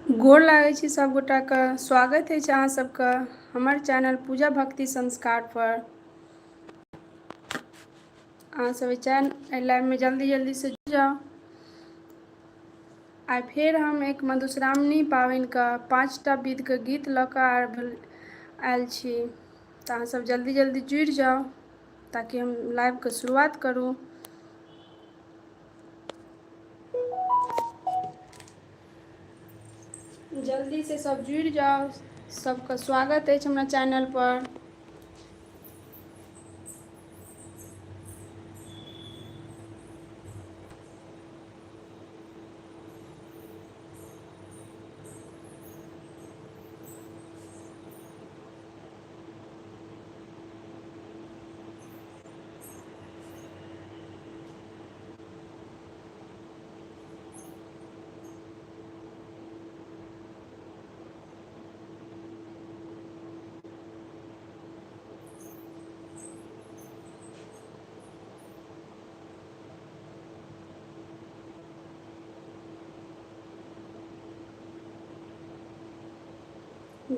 गोर लागै छी सब गोटाके। स्वागत अछि अहाँ सबके हमर चैनल पूजा भक्ति संस्कार पर। अहाँ सब एहि लाइनमे जल्दी से जुड़ जाउ। आइ फेर हम एक मधुश्रावणी पाबनिके 5टा विधके गीत लऽ कऽ आयल छी, तऽ अहाँ सब जल्दी जुड़ि जाउ ताकि हम लाइवके शुरुआत करूँ। जल्दी से सब जुड़ि जाउ। सबके स्वागत अछि हमरा चैनल पर।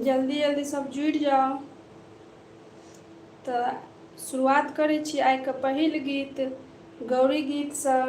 जल्दी सब जुड़ि जाउ। तऽ शुरुआत करै छी आइके पहिल गीत गौरी गीतसँ।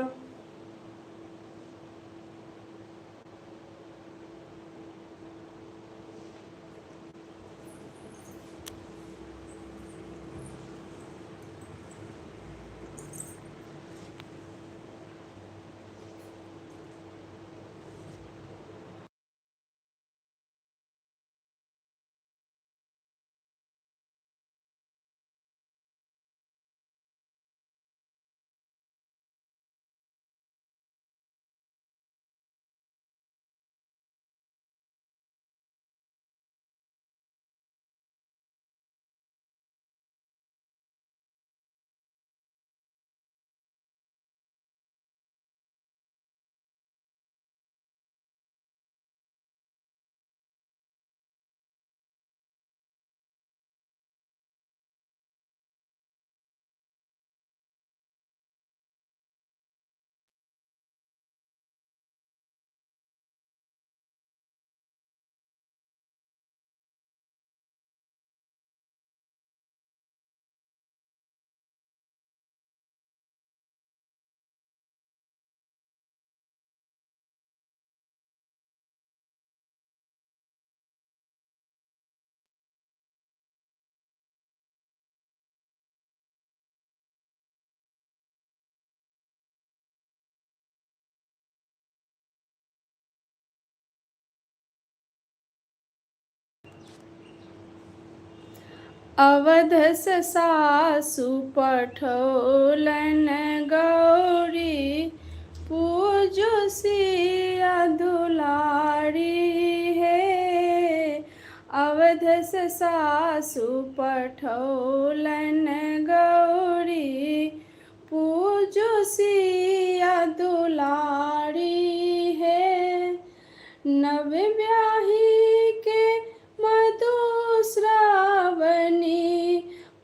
अवधस सासु पठौलन गौरी पूजो सिया दुलारी हे। अवधस सासु पठौलन गौरी पूजो सिया दुलारी हे। नव ब्याही के मधुश्रावणी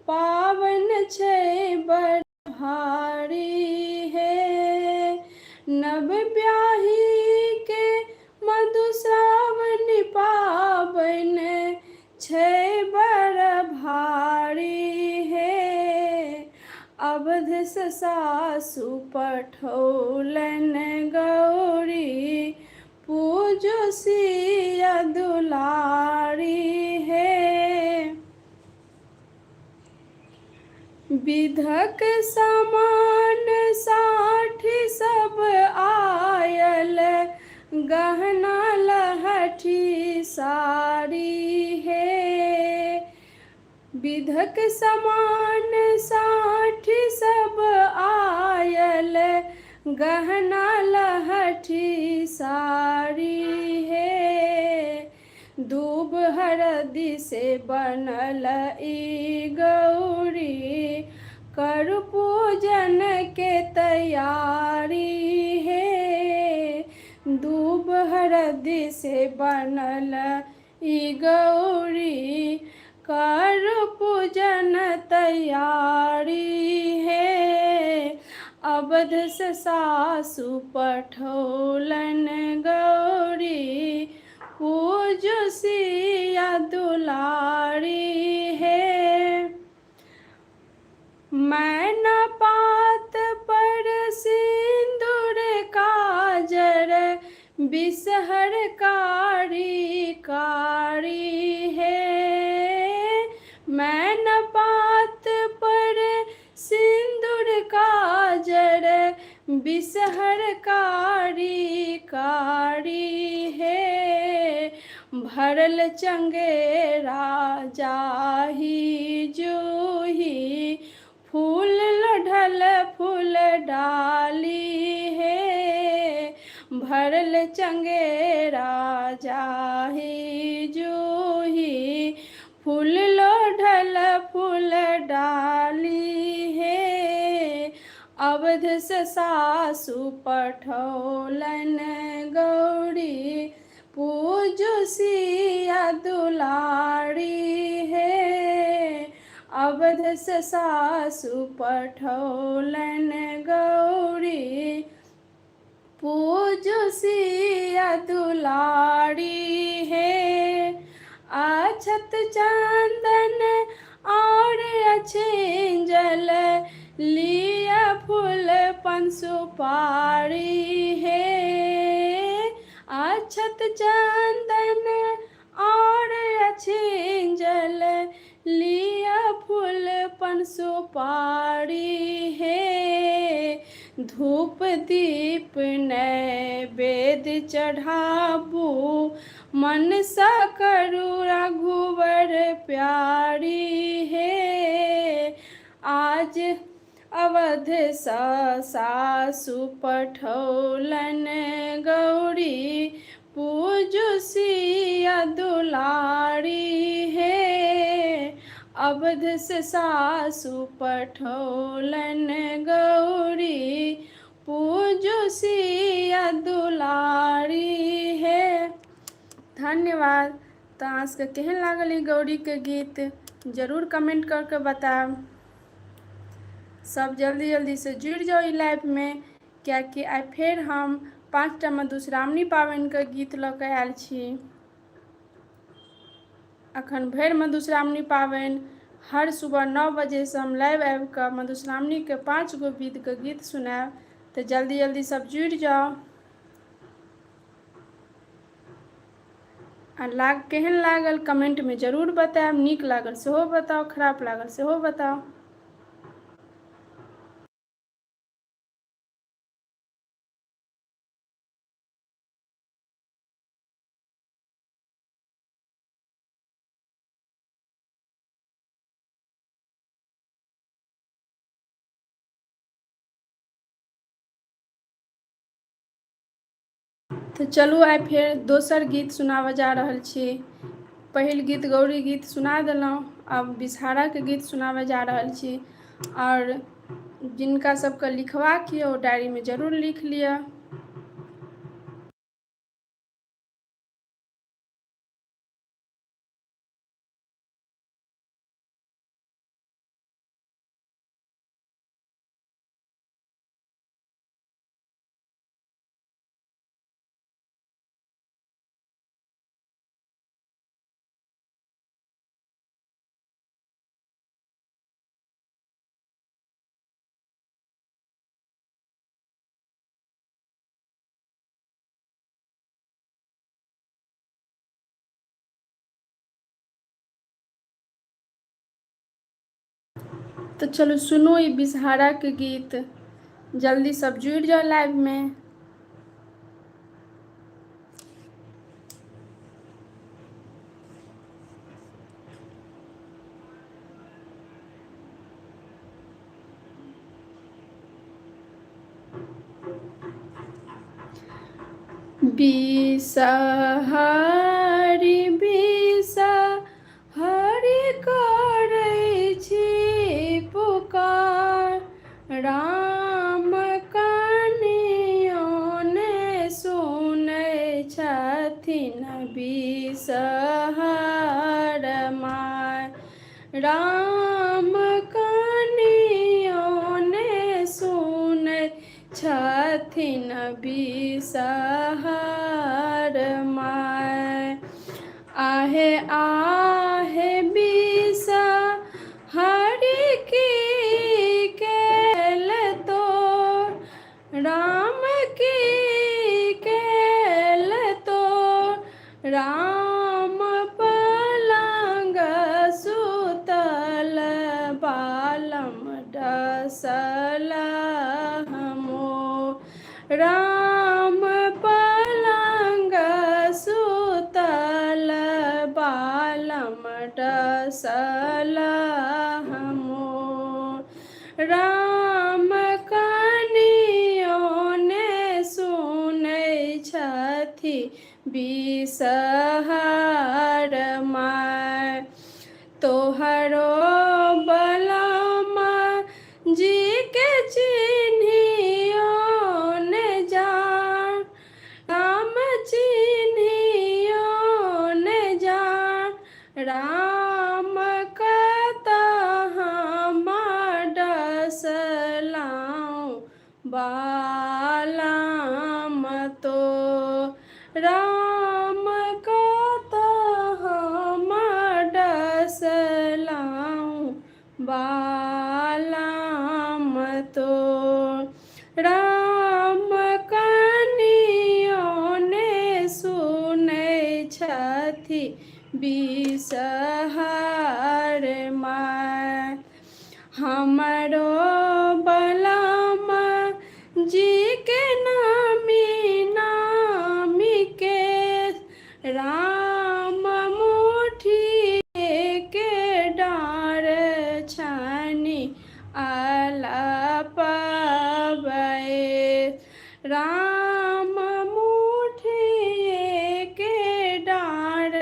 पावन छै बड़ भारी हे। नव ब्याही के मधुश्रावणी पावन छै बड़ भारी हे। अवधस सासु पठौलन गौरी पूजो सिया दुलारी हे। विधक समान साठी सब आयल गहना लहठी साड़ी हे। विधक समान साठी सब आयल गहना लहठी साड़ी हे। दूब हरदि से बनल ई गौरी कर पूजन के तैयारी हे। दूब हरदि से बनल ई गौरी कर पूजन तैयारी हे। अवधस सासु पठौलन गौरी बिसहर कारी कारी है, मैं न पात पर सिंदूर काजर बिसहर कारी कारी है, भरल चंगेरा जाही जूही फूल लढ़ल फूल डाली है, भरल चंगेरा जाही जूही फूल लोढ़ल फूल डाली है, अवध से सासु पठौलन गौरी पूजो सिया दुलारी है, अवध से सासु पठौलन गौरी पूजो सिया दुलारी है, अछत चंदन और अछिंजल लिया फूल पंसुपारी है, अछत चंदन और अछिंजल लिया फूल पंसुपारी है, धूप दीप नैवेद्य चढ़ाबू मनसा करू रघुवर प्यारी है, आज अवध सासु पठौलन गौरी पूजो सिया दुलारी है, अवध से सासु पठौलन गौरी पूजो सिया दुलारी है। धन्यवाद। तो आज के केहन लागल ई गौरी के गीत जरूर कमेंट करके बताएब। सब जल्दी जल्दी से जुड़ जाओ ई लाइव में, क्या कि आई फिर हम 5टा मधुश्रावणी पाबनि के गीत लऽ के आयल छी। अखन भरि मधुश्रावणी पाबनि हर सुबह 9 बजे से हम लाइव आबि कऽ मधुश्रावणी के 5 गो विध के गीत सुनाएब। तो जल्दी जल्दी सब जुड़ जाओ। आ केहन लागल कमेंट में जरूर बताएब, नीक लागल सेहो बताओ, खराब लागल सेहो बताओ। तो चलू आइ फेर दोसर गीत सुनाबऽ जा रहल छी। पहिल गीत गौरी गीत सुना देलहुँ, अब बिसहारा के गीत सुनाबऽ जा रहल छी। और जिनका सबके लिखबाक यऽ ओ डायरी में जरूर लिख लिअ। तो चलो सुनो ये बिसहारा के गीत, जल्दी सब जुड़ जाओ लाइव में। बिसहारी बिसहारी करै छी पुकार, राम कनियों ने सुनै छथिन बिसहार माय, राम कनियों ने सुनै छथिन बिसहार माय। आहे आहे बिसहारी की केल तो, राम की केल तो राम पलंग सुतल बालम डसल मोर। राम पलंग सुतल बालम डसल मोर। राम कनियों ने सुनै छथि बिषहर माय। तोहरो बलम जी के चिन्हियो ने जान। राम चिन्हियो ने जान। राम कतऽ हम डसलहुँ बालम तो। राम कतऽ हम डसलहुँ बालम तो। राम कनियों ने सुनै छथि बिषहर माय। हमरो बलम जी के नामी नामी के राम मुठिए के डाँर छानी अलपबै। राम मुठिए के डाँर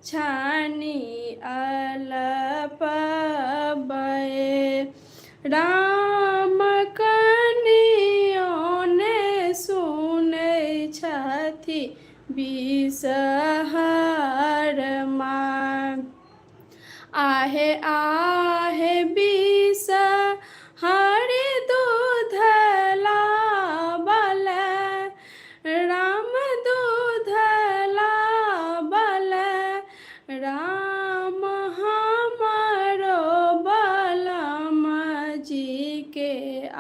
छानी अलपबै। राम कनियों ने सुनै छथि बिषहर माय। आहे आहे बिषहर दूध लाबल। राम दूध लाबल। राम हमरो बलम जी के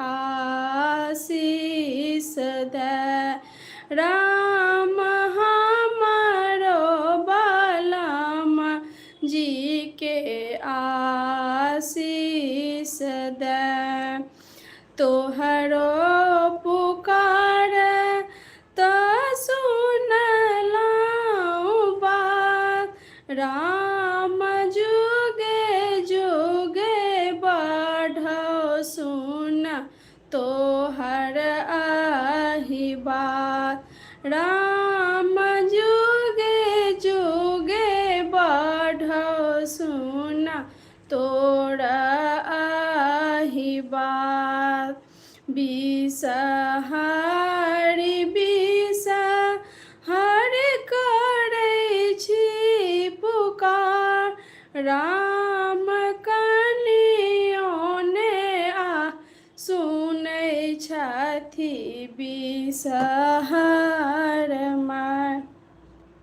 आशीष दे। राम हमरो बलम जी के आशीष दे। तोहरो पुकार तऽ सुनलहुँ बात। राम जुगे जुगे बढ़ौ सुन तोहर आही बात। राम जुगे जुगे बढ़ौ सुन तोर आही बात। बिषहर बिषहर करै छी पुकार। राम कनियों ने सुनै छथि बिषहर माय।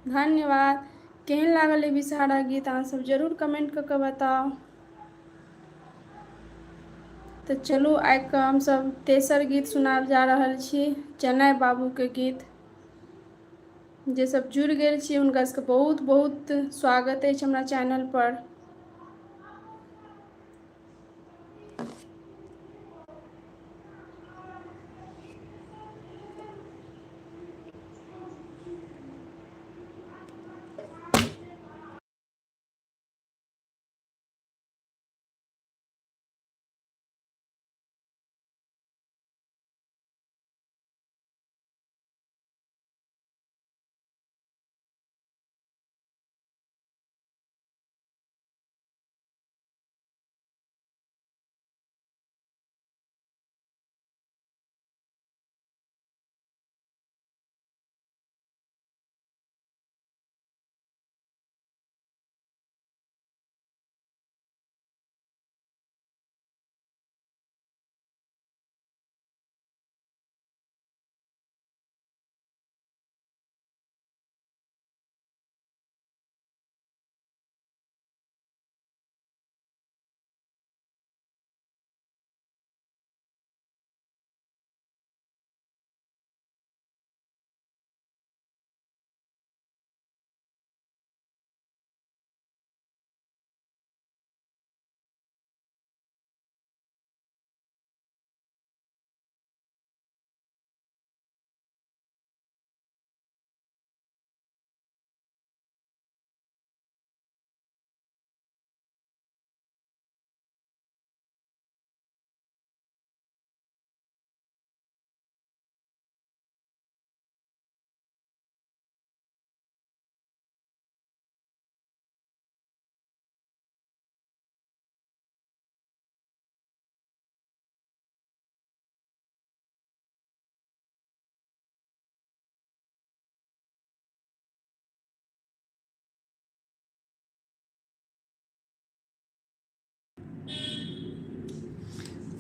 धन्यवाद। केहन लागल ई बिषहारा गीत अहाँ सब जरूर कमेंट कऽ के बताउ। तो चलू आइ के हम सब तेसर गीत सुनाब जा रहल छी चेन्नई बाबू के गीत। जे सब जुड़ गेल छी हुनका सबके बहुत बहुत स्वागत अछि हमरा चैनल पर।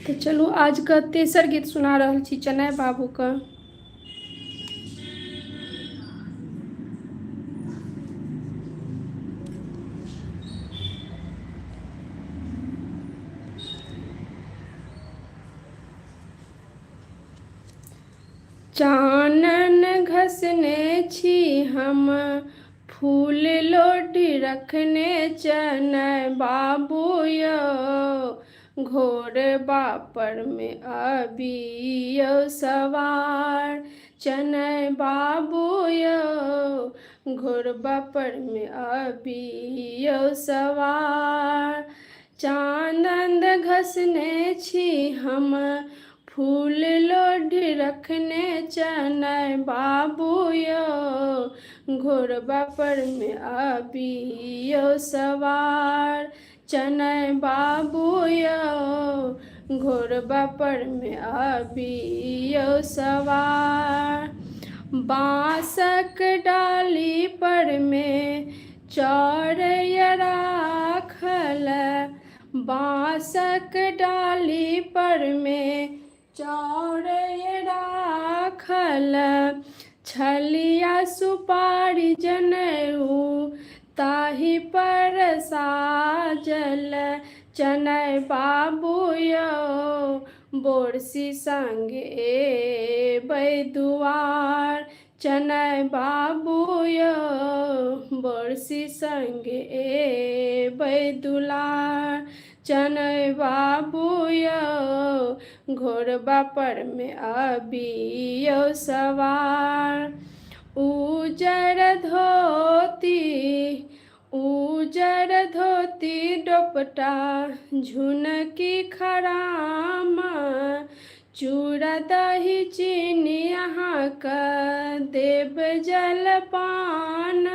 तो चलू आज का तेसर गीत सुना रहल छी चनय बाबू का। चानन घसने छी हम फूल लोढ़ी रखने चनय बाबू यो घोर बापर में अबियो सवार चनय बाबू यो घोर बापर में अबियो सवार। चानन घसने छी हम फूल लोढ़ी रखने चनय बाबू यो घोर बापर में अबियो सवार चनय बाबू यो घोर बापर में अबियो सवार। बाँसक डाली पर में चौरैया राखल बाँसक डाली पर में चौरैया राखल छलिया सुपारी जनेऊ ताहि पर साजल चनय बाबू यो बोरसी संगे एबै दुआर चनय बाबू यो बोरसी संगे एबै दुलार चनय बाबू यो घोर बापर में अबियो सवार। उजर धोती डोपटा झुनकी खराम चूड़ा दही चीनी यहाँ का देव जलपान।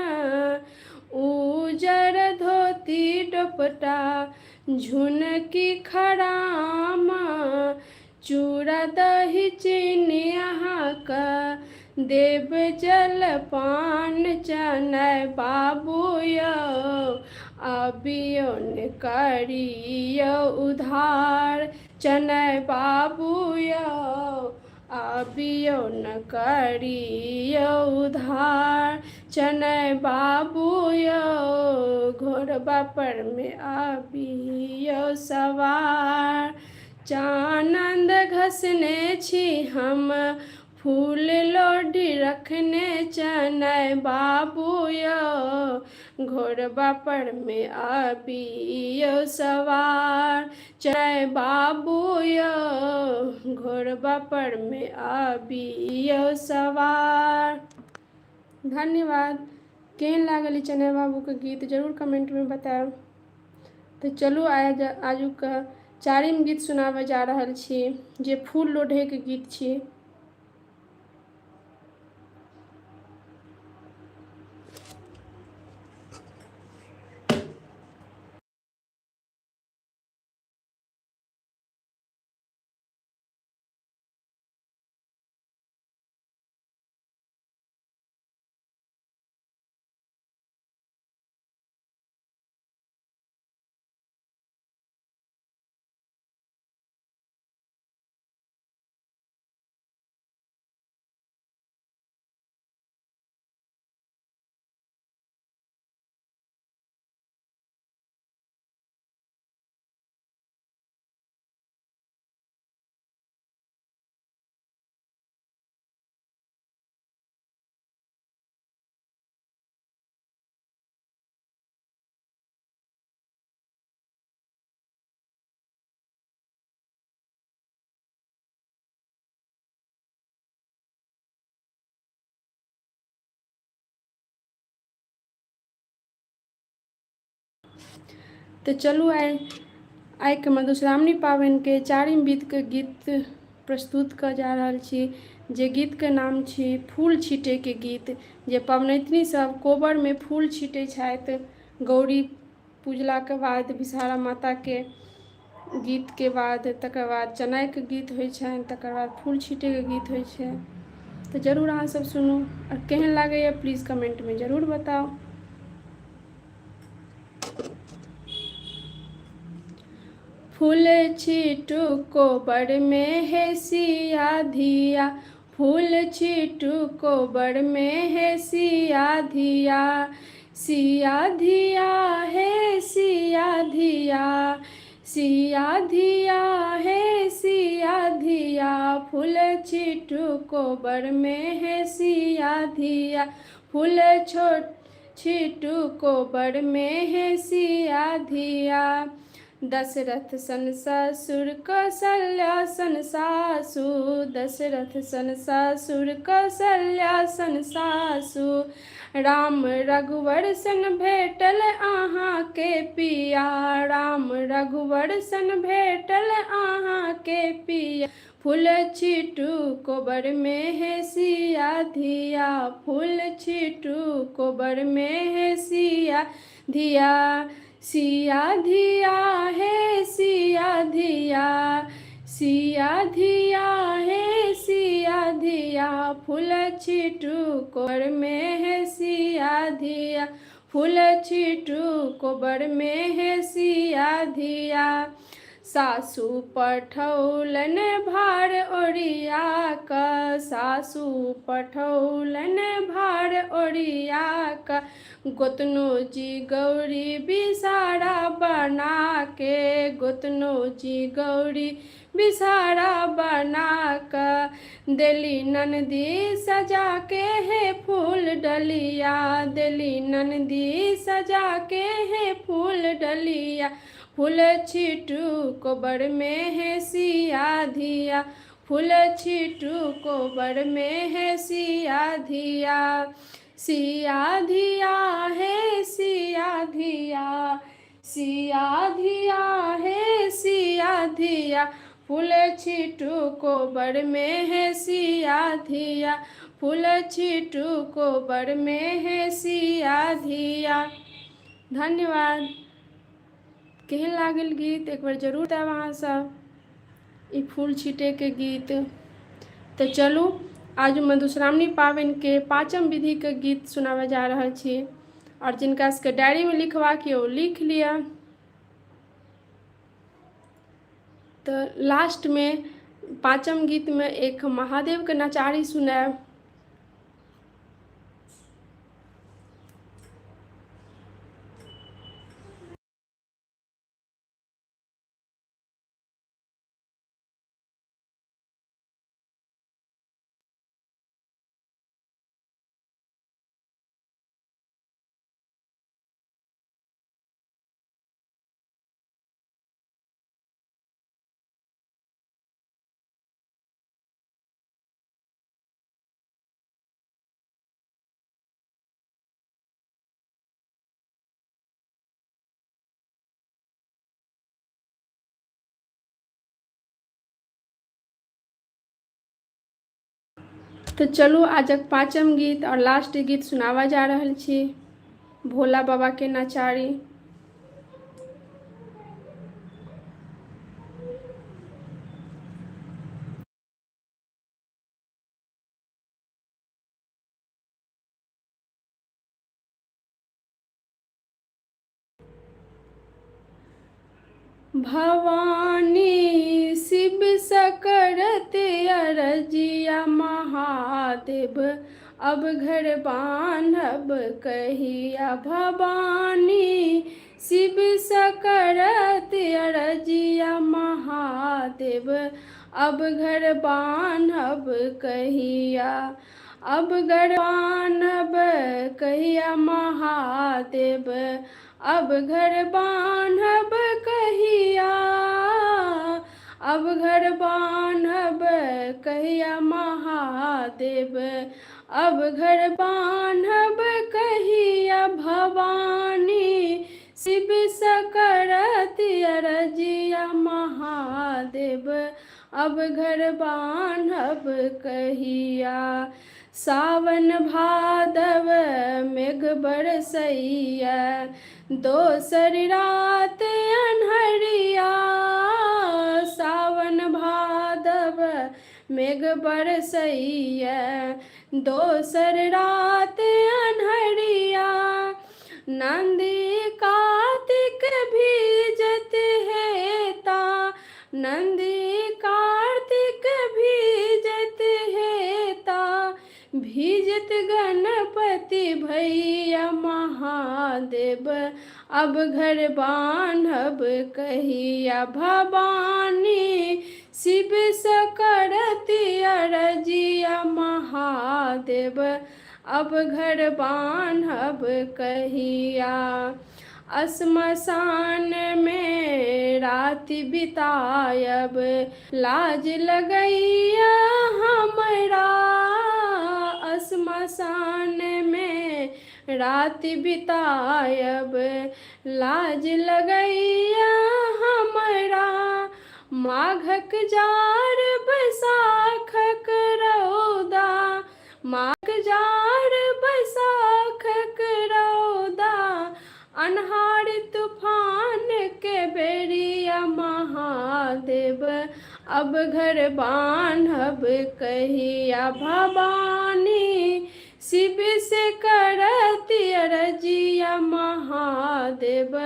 उजर धोती डोपटा झुनकी खराम चूड़ा दही चीनी यहाँ का देव जलपान चनय बाबू यो अबियो ने करियो उधार चनय बाबू यो अबियो न करियो उधार चनय बाबू यो घोर बापर में अबियो सवार। चानन घसने छी हम फूल लोढ़ी रखने चनय बाबू यो घोर बापर में अबियो सवार चनय बाबू यो घोर बापर में अबियो सवार। धन्यवाद। केहन लागल ई चनय बाबू के गीत जरूर कमेंट में बताएब। तो चलू आजुक चारिम गीत सुनाबे जा रहल छी जे फूल लोढ़े के गीत छी। तो चलू आइ के मधुश्रावणी पाबनि के चारिम गीत प्रस्तुत कर जा रहल छी जे गीत के नाम छी फूल छीटे के गीत। जे पबनैतिनी सब कोबर में फूल छीटे छथि गौरी पूजला के बाद विषहारा माता के गीत के बाद तकर बाद चनय के गीत होइ छनि तकर बाद फूल छीटे के गीत होइ छै। तो जरूर अहाँ सब सुनू और केहन लागैए प्लीज कमेंट में जरूर बताओ। फूल छीटू कोबर में है सिया धिया, फूल छीटू कोबर में है सिया धिया, सिया धिया है सिया धिया, सिया धिया है सिया धिया, फूल छीटू कोबर में है सिया धिया, फूल छीटू कोबर में है सिया धिया। दशरथ सन ससुर कौशल्या सन सासु, दशरथ सन ससुर कौशल्या सन सासु, राम रघुवर सन भेटल अहाँ के पिया, राम रघुवर सन भेटल अहाँ के पिया, फूल छीटू कोबर में है सिया धिया, फूल छीटू कोबर में है सिया धिया, सिया धिया है सिया धिया, सिया धिया है सिया धिया, फूल छीटू कोबर में है सिया धिया, फूल छीटू कोबर में है सिया धिया। सासु पठौलन भार ओरिया क, सासु पठौलन भार ओरिया क, गोतनो जी गौरी बिसारा बना के, गोतनो जी गौरी बिसारा बना क, देली नंदी सजा के है फूल डलिया, देली नंदी सजा के है फूल डलिया, फूल छीटू कोबर में है सिया धिया, फूल छीटू कोबर में है सिया धिया, सिया धिया है सिया धिया, सिया धिया है सिया धिया, फूल छीटू कोबर में है सिया धिया, फूल छीटू कोबर में है सिया धिया। धन्यवाद। केहन लागल गीत एक बार जरूर बताएब अहाँ सब ई फूल छीटे के गीत। तो चलू आज मधुश्रावणी पाबनि के पाँचम विधि के गीत सुनावे जा रहल छी, और जिनका सबके डायरी में लिखबाक यऽ ओ लिख लिअ। तो लास्ट में पाँचम गीत में एक महादेव के नचारी सुनाएब। तो चलू आजक पाँचम गीत और लास्ट गीत सुनावा जा रहल छी, भोला बाबा के नचारी। भवानी शिव सकरत अरजिया महादेव, अब घर बांधब कहिया, भवानी शिव सकरत अरजिया महादेव, अब घर बांधब कहिया, अब घर बांधब कहिया महादेव, अब घर बांधब कहिया, अब घर बांधब कहिया महादेव, अब घर बांधब कहिया, भवानी शिव सकरत अरजिया महादेव, अब घर बांधब कहिया। सावन भादव मेघ बरसैया, दोसर रात अन्हरिया, सावन भादव मेघ बरसैया, दोसर रात अन्हरिया, नंदी कार्तिक भीजत है ता नंदी कार्तिक भीजत हेता, भीजत गणपति भैया महादेव, अब घर बान्हब कहिया भवानी, शिव सकरति अरजिया महादेव, अब घर बान्हब कहिया। श्मशान में राति बितायब, लाज लगैया हमरा, श्मशान में राति बितायब, लाज लगैया हमरा। माघक जार बैसाखक रौदा, माघ जार बैसाखक रौदा, अन्हार तूफान के बेरिया महादेव, अब घर बान्हब कहिया भवानी, शिव से करति अरजिया महादेव,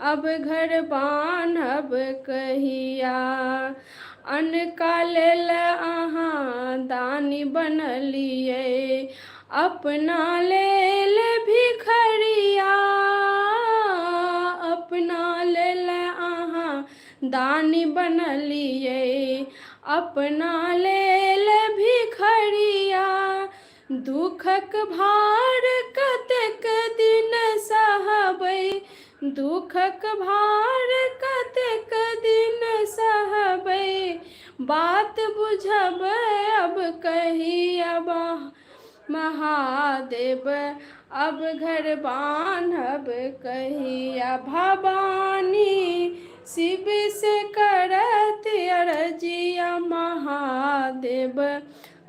अब घर बान्हब कहिया। अन्न का लेल अहाँ दानी बनलियै, अपना लेल भिखरिया, अपना लेल अहाँ दानी बनलियै, अपना लेल भिखरिया। दुखक भार कतेक दिन सहबै, दुखक भार कतेक दिन सहबै, बात बुझब अब कहिया महादेव, अब घर बान्हब कहिया भवानी, शिव से करति अरजिया महादेव,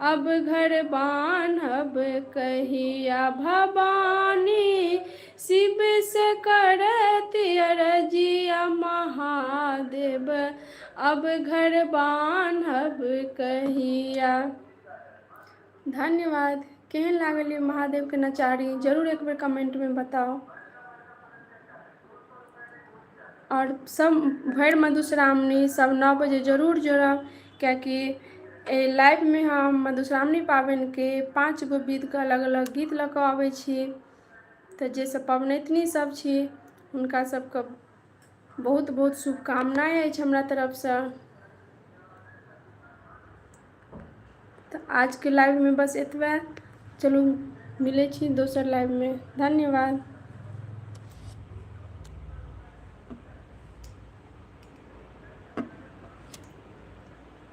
अब घर बान्हब कहिया भवानी, शिव से करति अरजिया महादेव, अब घर बान्हब कहिया। धन्यवाद। केहन लागल ये महादेव के नचारी जरूर एक बेर कमेंट में बताओ। और सब भरि मधुश्रावणी सब 9 बजे जरूर जोड़ब, कियाकि लाइव में हम मधुश्रावणी पाबनि के 5 गो विध के अलग अलग गीत लऽ कऽ अबै छी। तऽ जे सब पबनैतिनी सब छी हुनका सबके बहुत बहुत शुभकामनाएं अछि हमरा तरफसँ। तऽ आज के लाइव में बस एतबे। चलू मिलै छी दोसर लाइव में। धन्यवाद।